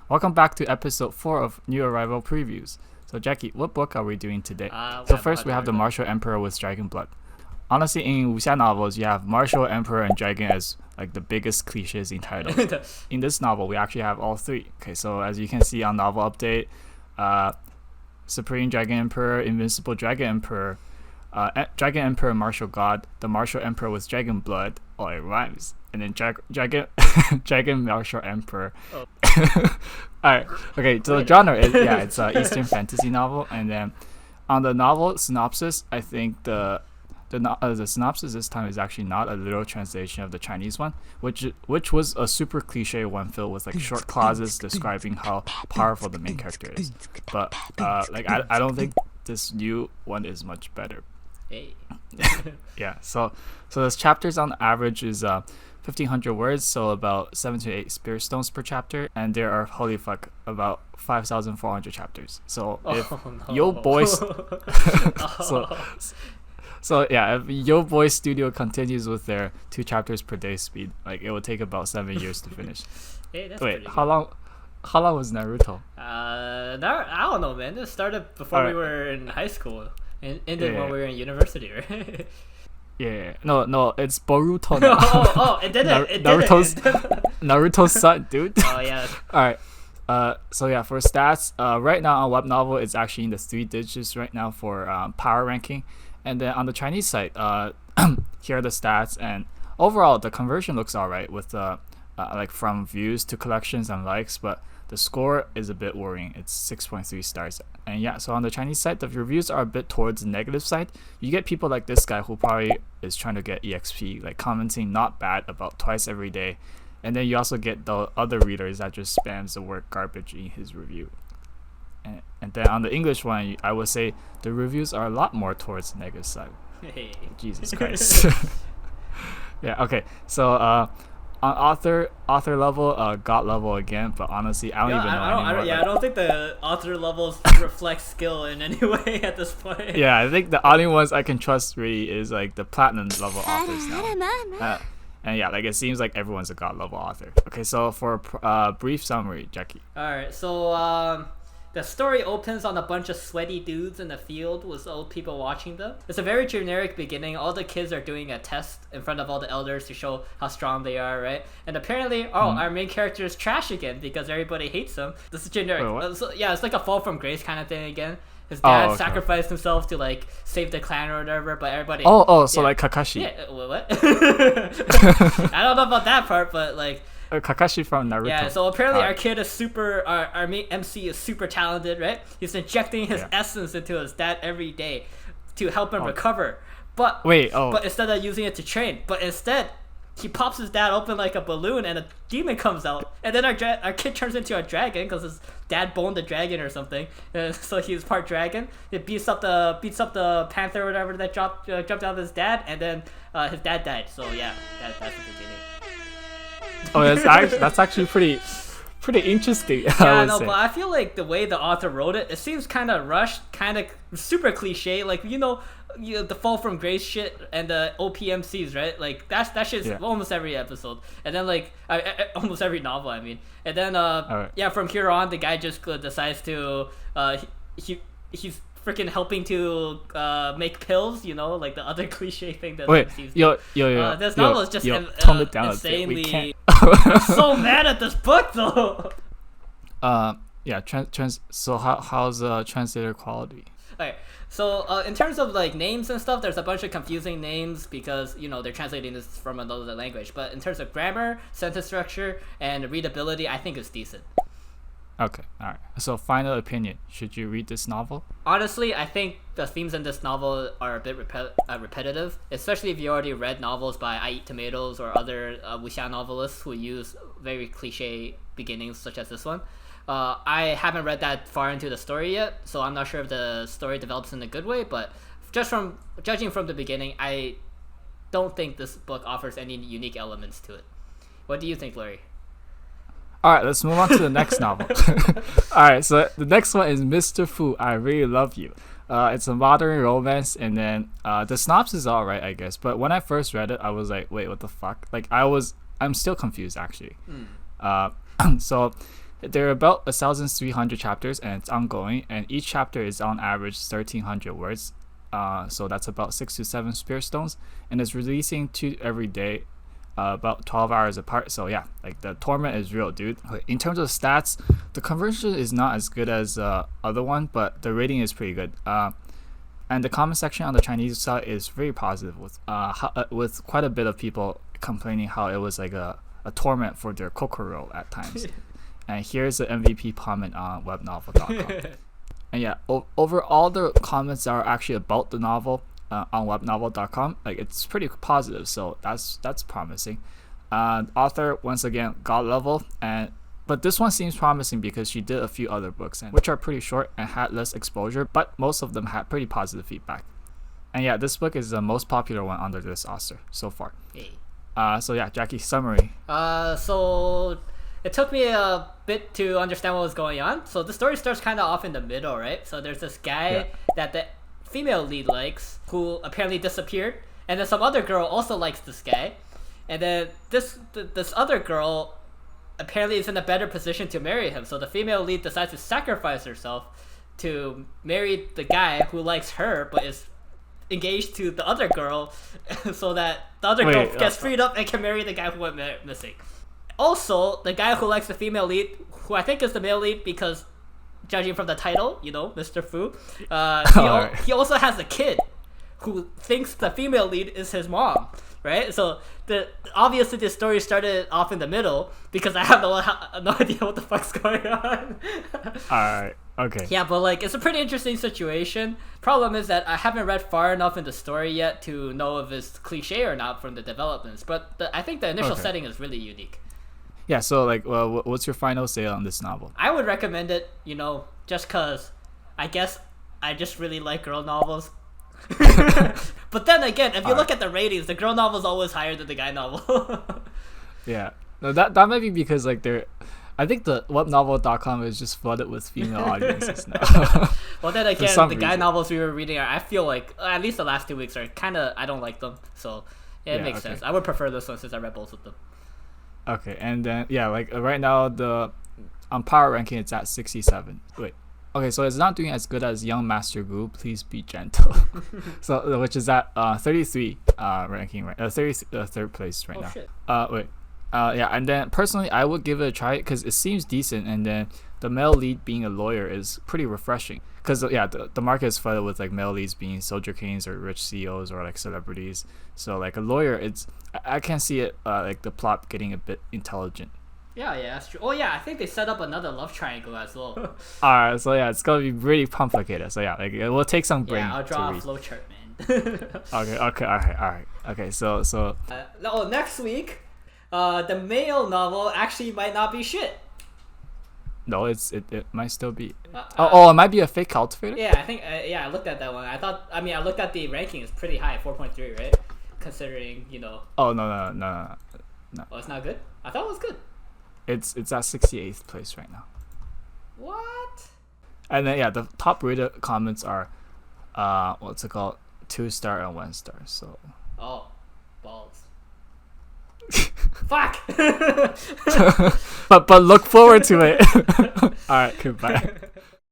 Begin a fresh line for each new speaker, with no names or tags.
Welcome back to episode 4 of New Arrival Previews. So Jackie, what book are we doing today? So first we have the Martial Emperor with Dragon Blood. Honestly, in wuxia novels, you have Martial Emperor and Dragon as like the biggest cliches in titles. In this novel, we actually have all three. Okay, so as you can see on Novel Update, Supreme Dragon Emperor, Invincible Dragon Emperor, Dragon Emperor Martial God, the Martial Emperor with Dragon Blood, oh it rhymes, and then Dragon Martial Emperor.
Oh.
Alright, okay, so the genre is, it's an Eastern fantasy novel, and then on the novel synopsis, I think the synopsis this time is actually not a literal translation of the Chinese one, which was a super cliche one filled with like short clauses describing how powerful the main character is. But I don't think this new one is much better.
Hey.
Yeah, so the chapters on average is 1,500 words, so about 7 to 8 spirit stones per chapter, and there are about 5,400 chapters. So if Yo Boys if Yo Boy Studio continues with their 2 chapters per day speed, like it will take about 7 years to finish.
Hey, that's
Wait,
pretty
how long was Naruto?
I don't know, man. It started before we were in high school and ended when we were in university, right?
No, it's Boruto now.
It did it.
Naruto's son, dude.
Oh yeah.
Alright. For stats, right now on Webnovel it's actually in the 3 digits right now for power ranking. And then on the Chinese site, here are the stats, and overall the conversion looks alright with like from views to collections and likes, but the score is a bit worrying. It's 6.3 stars. And yeah, so on the Chinese side, the reviews are a bit towards the negative side. You get people like this guy who probably is trying to get EXP, like commenting not bad about twice every day. And then you also get the other readers that just spams the word garbage in his review. And then on the English one, I would say the reviews are a lot more towards the negative side.
Hey.
Jesus Christ. Yeah, okay. So on author level, God level again, but honestly, I don't even know anymore.
I don't think the author levels reflect skill in any way at this point.
Yeah, I think the only ones I can trust really is like the platinum level authors now. And yeah, like it seems like everyone's a God level author. Okay, so for a brief summary, Jackie.
Alright, so the story opens on a bunch of sweaty dudes in the field with old people watching them. It's a very generic beginning. All the kids are doing a test in front of all the elders to show how strong they are, right? And apparently, our main character is trash again because everybody hates him. This is generic. It's like a fall from grace kind of thing again. His dad sacrificed himself to like save the clan or whatever, but everybody.
So like Kakashi.
Yeah, what? I don't know about that part, but like.
Kakashi from Naruto.
Yeah, so apparently our kid is our main MC is super talented, right? He's injecting his essence into his dad every day to help him recover. But instead of using it to train, he pops his dad open like a balloon and a demon comes out. And then our kid turns into a dragon because his dad boned a dragon or something. And so he's part dragon. It beats up the panther or whatever that jumped out of his dad, and then his dad died. So yeah, that's the beginning.
That's actually pretty interesting.
Yeah, but I feel like the way the author wrote it seems kind of rushed, kind of super cliche. Like the fall from grace shit and the OPMCs, right? Like that shit's almost every episode, and then like almost every novel. I mean, and then from here on, the guy just decides to he's freaking helping to make pills, like the other cliche thing that this novel is just
tone it down
insanely. I'm so mad at this book though.
So how's translator quality?
Okay, so in terms of like names and stuff, there's a bunch of confusing names because they're translating this from another language. But in terms of grammar, sentence structure, and readability, I think it's decent.
Okay, alright. So final opinion, should you read this novel?
Honestly, I think the themes in this novel are a bit repetitive, especially if you already read novels by I Eat Tomatoes or other wuxia novelists who use very cliche beginnings such as this one. I haven't read that far into the story yet, so I'm not sure if the story develops in a good way, but just from judging from the beginning, I don't think this book offers any unique elements to it. What do you think, Larry?
Alright, let's move on to the next novel. Alright, so the next one is Mr. Fu, I Really Love You. It's a modern romance, and then the synopsis is alright, I guess. But when I first read it, I was like, wait, what the fuck? Like, I'm still confused, actually. So There are about 1,300 chapters, and it's ongoing. And each chapter is on average 1,300 words. So that's about 6 to 7 spear stones, and it's releasing 2 every day, about 12 hours apart. So yeah, like the torment is real, dude. In terms of stats, the conversion is not as good as other one, but the rating is pretty good. And the comment section on the Chinese side is very positive, with quite a bit of people complaining how it was like a torment for their kokoro at times. And here's the MVP comment on webnovel.com. And yeah, over all the comments are actually about the novel on webnovel.com. Like, it's pretty positive, so that's promising. Author, once again, God level, but this one seems promising because she did a few other books, which are pretty short and had less exposure, but most of them had pretty positive feedback. And yeah, this book is the most popular one under this author so far. So yeah, Jackie, summary.
So it took me a bit to understand what was going on. So the story starts kind of off in the middle, right? So there's this guy that the female lead likes, who apparently disappeared, and then some other girl also likes this guy, and then this other girl apparently is in a better position to marry him. So the female lead decides to sacrifice herself to marry the guy who likes her but is engaged to the other girl, so that the other girl gets freed up and can marry the guy who went missing. Also, the guy who likes the female lead, who I think is the male lead because judging from the title, you know, Mr. Fu, he also has a kid who thinks the female lead is his mom, right? So obviously this story started off in the middle because I have no idea what the fuck's going on.
Alright, okay.
Yeah, but like, it's a pretty interesting situation. Problem is that I haven't read far enough in the story yet to know if it's cliche or not from the developments, but I think the initial setting is really unique.
Yeah, so like, what's your final say on this novel?
I would recommend it, you know, just because I guess I just really like girl novels. But then again, if you look at the ratings, the girl novel is always higher than the guy novel.
Yeah, no, that might be because like I think the webnovel.com is just flooded with female audiences now.
Well, then again, the guy novels we were reading I feel like at least the last 2 weeks are kind of, I don't like them, so it makes sense. I would prefer this one since I read both of them.
Okay, and then yeah, like right now on power ranking it's at 67. Wait, okay, so it's not doing as good as Young Master Gu. Please be gentle. So which is at 33 ranking right, 33rd place right now.
Shit.
Yeah, and then personally I would give it a try because it seems decent, and then the male lead being a lawyer is pretty refreshing because yeah, the market is flooded with like male leads being soldier kings or rich CEOs or like celebrities. So like a lawyer, I can see it like the plot getting a bit intelligent.
Yeah, that's true. Oh yeah, I think they set up another love triangle as well.
Alright, so yeah, it's gonna be really complicated. So yeah, like it will take some brain.
Yeah, I'll draw a flowchart, man.
Okay, alright. Okay, so
next week, the male novel actually might not be shit.
No, it might still be. It might be a fake cultivator.
Yeah, I think. I looked at that one. I looked at the ranking. It's pretty high, 4.3, right? Considering, you know.
Oh no.
Oh, it's not good. I thought it was good.
It's at 68th place right now.
What?
And then yeah, the top rated comments are, what's it called? 2-star and 1-star. So.
Oh, balls. Fuck.
but look forward to it. All right, goodbye.